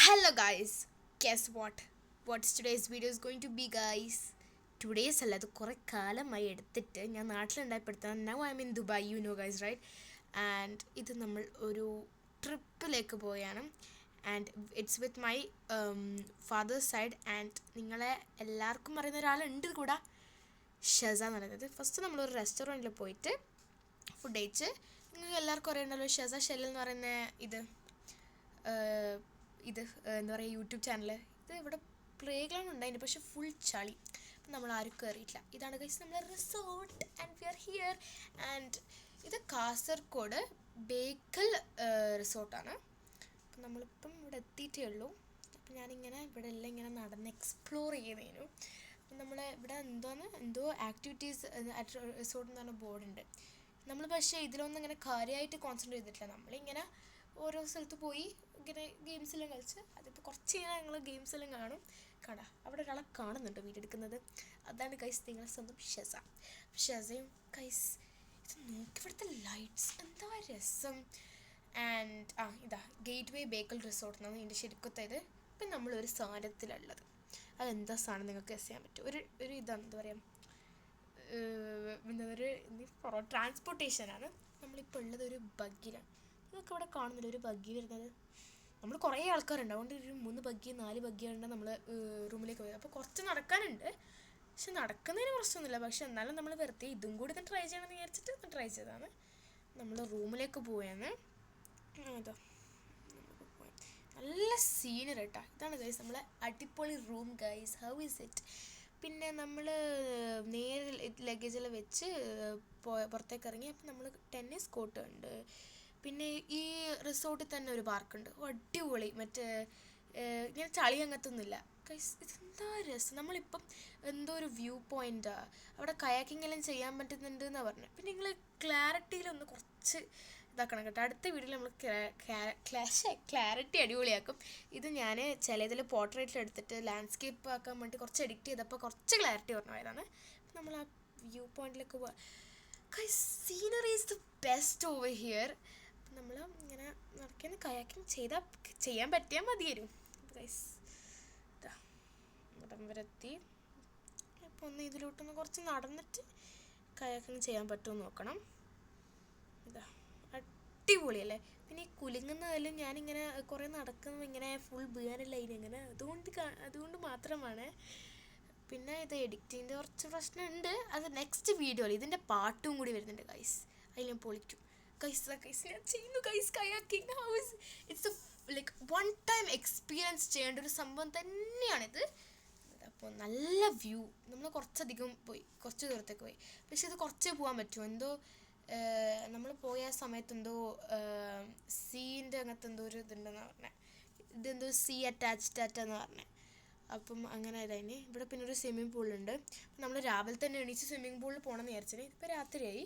Hello guys, guess what? What's today's video is going to be guys? Today's അല്ല അത് കുറേ കാലമായി എടുത്തിട്ട് ഞാൻ നാട്ടിലുണ്ടായപ്പെടുത്താൻ now I am in Dubai you know guys right and ഇത് നമ്മൾ ഒരു ട്രിപ്പിലേക്ക് പോവുകയാണ് and it's with my father's side and നിങ്ങളെ എല്ലാവർക്കും അറിയുന്ന ഒരാളുണ്ട് കൂടെ ഷെസ എന്ന് പറയുന്നത്. ഫസ്റ്റ് നമ്മളൊരു റെസ്റ്റോറൻറ്റിൽ പോയിട്ട് ഫുഡ് കഴിച്ച് നിങ്ങൾക്ക് എല്ലാവർക്കും അറിയണ്ടല്ലോ ഷെസ ഷെല്ലിൽ എന്ന് പറയുന്ന ഇത് എന്താ പറയുക യൂട്യൂബ് ചാനൽ. ഇത് ഇവിടെ പ്ലേ ഗ്രൗണ്ട് ഉണ്ടായിരുന്നു പക്ഷെ ഫുൾ ചളി, അപ്പം നമ്മൾ ആരും കയറിയിട്ടില്ല. ഇതാണ് ഗൈസ് നമ്മളെ resort and we are here and ഇത് കാസർഗോഡ് ബേക്കൽ റിസോർട്ടാണ്. അപ്പം നമ്മളിപ്പം ഇവിടെ എത്തിയിട്ടേ ഉള്ളൂ. അപ്പം ഞാനിങ്ങനെ ഇവിടെ എല്ലാം ഇങ്ങനെ നടന്ന് എക്സ്പ്ലോർ ചെയ്യുന്നതിനു അപ്പം നമ്മൾ ഇവിടെ എന്തോ ആക്ടിവിറ്റീസ് അറ്റ് റിസോർട്ട് എന്ന് പറഞ്ഞ ബോർഡുണ്ട്. നമ്മൾ പക്ഷേ ഇതിലൊന്നും ഇങ്ങനെ കാര്യമായിട്ട് കോൺസെൻട്രേറ്റ് ചെയ്തിട്ടില്ല. നമ്മളിങ്ങനെ ഓരോ സ്ഥലത്ത് പോയി ഇങ്ങനെ ഗെയിംസെല്ലാം കളിച്ച് അതിപ്പോൾ കുറച്ച് കഴിഞ്ഞാൽ ഞങ്ങൾ ഗെയിംസെല്ലാം കാണും. അവിടെ ഒരാളെ കാണുന്നുണ്ട് വീഡിയോ എടുക്കുന്നത്. അതാണ് ഗൈസ് നിങ്ങളെ സ്വന്തം ഷെസ. ഷെസയും ഗൈസ് ഇത് നോക്കി ഇവിടുത്തെ ലൈറ്റ്സ് എന്താ രസം. ആൻഡ് ഇതാ ഗേറ്റ് വേ ബേക്കൽ റിസോർട്ട് എന്നാണ് ഇതിൻ്റെ ശരിക്കത്തെ ഇത്. ഇപ്പം നമ്മളൊരു സാധനത്തിലുള്ളത് അതെന്താ സാധനം നിങ്ങൾക്ക് ഗസ് ചെയ്യാൻ പറ്റും. ഒരു ഇതാണ് എന്താ പറയുക ഒരു ട്രാൻസ്പോർട്ടേഷനാണ്. നമ്മളിപ്പോൾ ഉള്ളത് ഒരു ബഗ്ഗിലാണ്. ഇതൊക്കെ ഇവിടെ കാണുന്നില്ല ഒരു ബഗ്ഗി വരുന്നത്. നമ്മൾ കുറേ ആൾക്കാരുണ്ട്, അതുകൊണ്ട് ഒരു 3 ബഗ്ഗി 4 ബഗ്ഗിയാണ് നമ്മൾ റൂമിലേക്ക് പോയത്. അപ്പോൾ കുറച്ച് നടക്കാനുണ്ട് പക്ഷെ നടക്കുന്നതിന് പ്രശ്നമൊന്നുമില്ല. പക്ഷെ എന്നാലും നമ്മൾ വെറുതെ ഇതും കൂടി ഒന്ന് ട്രൈ ചെയ്യണമെന്ന് വിചാരിച്ചിട്ട് ഒന്ന് ട്രൈ ചെയ്തതാണ്. നമ്മൾ റൂമിലേക്ക് പോവുകയാണ്. അതോ നല്ല സീനറി കേട്ടോ. ഇതാണ് ഗൈസ് നമ്മളെ അടിപൊളി room guys. How is it. പിന്നെ നമ്മൾ നേരെ ലഗേജെല്ലാം വെച്ച് പുറത്തേക്ക് ഇറങ്ങി. അപ്പം നമ്മൾ ടെന്നീസ് കോർട്ട് ഉണ്ട്. പിന്നെ ഈ റിസോർട്ടിൽ തന്നെ ഒരു പാർക്കുണ്ട്, അടിപൊളി. മറ്റേ ഇങ്ങനെ ചളി അങ്ങനത്തൊന്നുമില്ല ഗൈസ്. ഇതെന്താ രസം. നമ്മളിപ്പം എന്തോ ഒരു വ്യൂ പോയിൻ്റാണ്, അവിടെ കയാക്കിംഗ് എല്ലാം ചെയ്യാൻ പറ്റുന്നുണ്ട് എന്നാണ് പറഞ്ഞത്. പിന്നെ നിങ്ങൾ ക്ലാരിറ്റിയിലൊന്ന് കുറച്ച് ഇതാക്കണം കേട്ടോ. അടുത്ത വീഡിയോയിൽ നമ്മൾ ക്ലാരിറ്റി അടിപൊളിയാക്കും. ഇത് ഞാൻ ചിലതിൽ പോർട്രേറ്റിൽ എടുത്തിട്ട് ലാൻഡ്സ്കേപ്പ് ആക്കാൻ വേണ്ടി കുറച്ച് എഡിറ്റ് ചെയ്തപ്പോൾ കുറച്ച് ക്ലാരിറ്റി പറഞ്ഞു പോയതാണ്. അപ്പം നമ്മൾ ആ വ്യൂ പോയിന്റിലേക്ക് പോവാം. Guys scenery is the best over here. അപ്പം നമ്മൾ ഇങ്ങനെ നടക്കുന്ന കയാക്കിങ് ചെയ്യാൻ പറ്റിയാൽ മതിയായിരുന്നു. ഗൈസ് ഇവിടം വരെ എത്തി. അപ്പോൾ ഒന്ന് ഇതിലോട്ടൊന്ന് കുറച്ച് നടന്നിട്ട് കയാക്കിങ് ചെയ്യാൻ പറ്റുമെന്ന് നോക്കണം. ഇതാ അടിപൊളിയല്ലേ. പിന്നെ ഈ കുലുങ്ങുന്നതെല്ലാം ഞാനിങ്ങനെ കുറേ നടക്കുന്നത് ഇങ്ങനെ ഫുൾ വീഴാനില്ല അതിനിങ്ങനെ, അതുകൊണ്ട് മാത്രമാണ്. പിന്നെ ഇത് എഡിറ്റിങ്ങിൻ്റെ കുറച്ച് പ്രശ്നമുണ്ട്, അത് നെക്സ്റ്റ് വീഡിയോയിൽ ഇതിൻ്റെ പാട്ടും കൂടി വരുന്നുണ്ട് ഗൈസ്, അതിൽ ഞാൻ പൊളിക്കും ഗൈസ്. ഞാൻ ചെയ്യുന്നു guys kayaking. House it's like one time experience ചെയ്യേണ്ട ഒരു സംഭവം തന്നെയാണിത്. അപ്പോൾ നല്ല വ്യൂ. നമ്മൾ കുറച്ച് ദൂരത്തേക്ക് പോയി പക്ഷെ ഇത് കുറച്ചേ പോകാൻ പറ്റുമോ എന്തോ. നമ്മൾ പോയ സമയത്ത് എന്തോ സീൻ്റെ അങ്ങനത്തെ എന്തോ ഒരു ഇതുണ്ടെന്നാണ് പറഞ്ഞത്. ഇതെന്തോ സീ അറ്റാച്ച്ഡാറ്റാന്ന് പറഞ്ഞത്. അപ്പം അങ്ങനെ അതിന് ഇവിടെ പിന്നെ ഒരു സ്വിമ്മിംഗ് പൂളുണ്ട്. നമ്മൾ രാവിലെ തന്നെ എണീച്ച് സ്വിമ്മിംഗ് പൂളിൽ പോകണമെന്ന് വിചാരിച്ചത്. ഇപ്പോൾ രാത്രിയായി.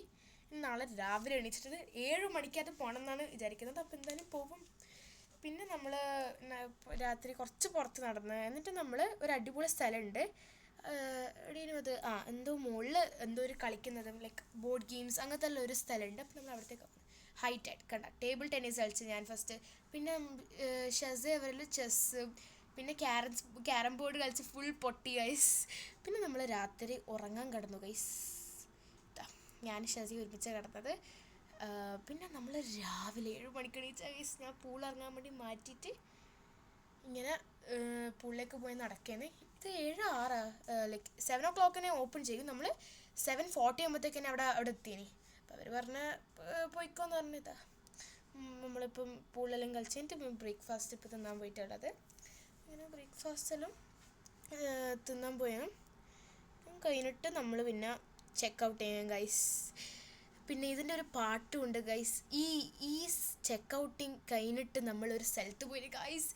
നാളെ രാവിലെ എണീച്ചിട്ട് 7 മണിക്കകത്ത് പോകണം എന്നാണ് വിചാരിക്കുന്നത്. അപ്പോൾ എന്തായാലും പോകും. പിന്നെ നമ്മൾ രാത്രി കുറച്ച് പുറത്ത് നടന്ന് എന്നിട്ട് നമ്മൾ ഒരു അടിപൊളി സ്ഥലമുണ്ട് എവിടെയും അത് എന്തോ മുകളിൽ എന്തോ ഒരു കളിക്കുന്നത് ലൈക്ക് ബോർഡ് ഗെയിംസ് അങ്ങനത്തെ ഉള്ള ഒരു സ്ഥലമുണ്ട്. അപ്പോൾ നമ്മൾ അവിടത്തേക്ക് ഹൈറ്റായിട്ട് കണ്ട ടേബിൾ ടെന്നീസ് കളിച്ച് ഞാൻ ഫസ്റ്റ്. പിന്നെ ഷെസ അവരിൽ ചെസ്സ്, പിന്നെ ക്യാരം ബോർഡ് കളിച്ച് ഫുൾ പൊട്ടി ഗൈസ്. പിന്നെ നമ്മൾ രാത്രി ഉറങ്ങാൻ കിടന്നു ഗൈസ്. ഞാൻ ഷെസി ഒരുമിച്ച് കിടന്നത്. പിന്നെ നമ്മൾ രാവിലെ 7 മണിക്ക് എണീച്ച ഗൈസ്. ഞാൻ പൂൾ ഇറങ്ങാൻ വേണ്ടി മാറ്റിയിട്ട് ഇങ്ങനെ പൂളിലേക്ക് പോയി നടക്കുകയാണ്. ഇത് 7:06 ലൈക്ക് 7 o'clock ഓപ്പൺ ചെയ്യും. നമ്മൾ 7:40 ആകുമ്പോഴത്തേക്കന്നെ അവിടെ എത്തിയേനെ. അപ്പം അവർ പറഞ്ഞ പോയിക്കോന്ന് പറഞ്ഞതാ. നമ്മളിപ്പം പൂളെല്ലാം കളിച്ച് കഴിഞ്ഞിട്ട് ബ്രേക്ക്ഫാസ്റ്റ് ഇപ്പോൾ തിന്നാൻ പോയിട്ടുള്ളത്. അങ്ങനെ ബ്രേക്ക്ഫാസ്റ്റെല്ലാം തിന്നാൻ പോയാണ്. കഴിഞ്ഞിട്ട് നമ്മൾ പിന്നെ ചെക്കൗട്ട് ചെയ്യാം ഗൈസ്. പിന്നെ ഇതിൻ്റെ ഒരു പാട്ടും ഉണ്ട് ഗൈസ്. ഈ ചെക്കൗട്ടിങ് കഴിഞ്ഞിട്ട് നമ്മളൊരു സ്ഥലത്ത് പോയി guys.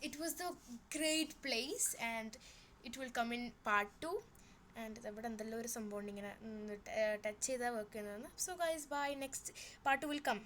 It was the great place and it will come in part 2. And ഇവിടെ എന്തെല്ലാം ഒരു സംഭവം ഉണ്ട് ഇങ്ങനെ ടച്ച് ചെയ്താൽ വർക്ക് ചെയ്യുന്നതാണ്. So guys bye, next part will come.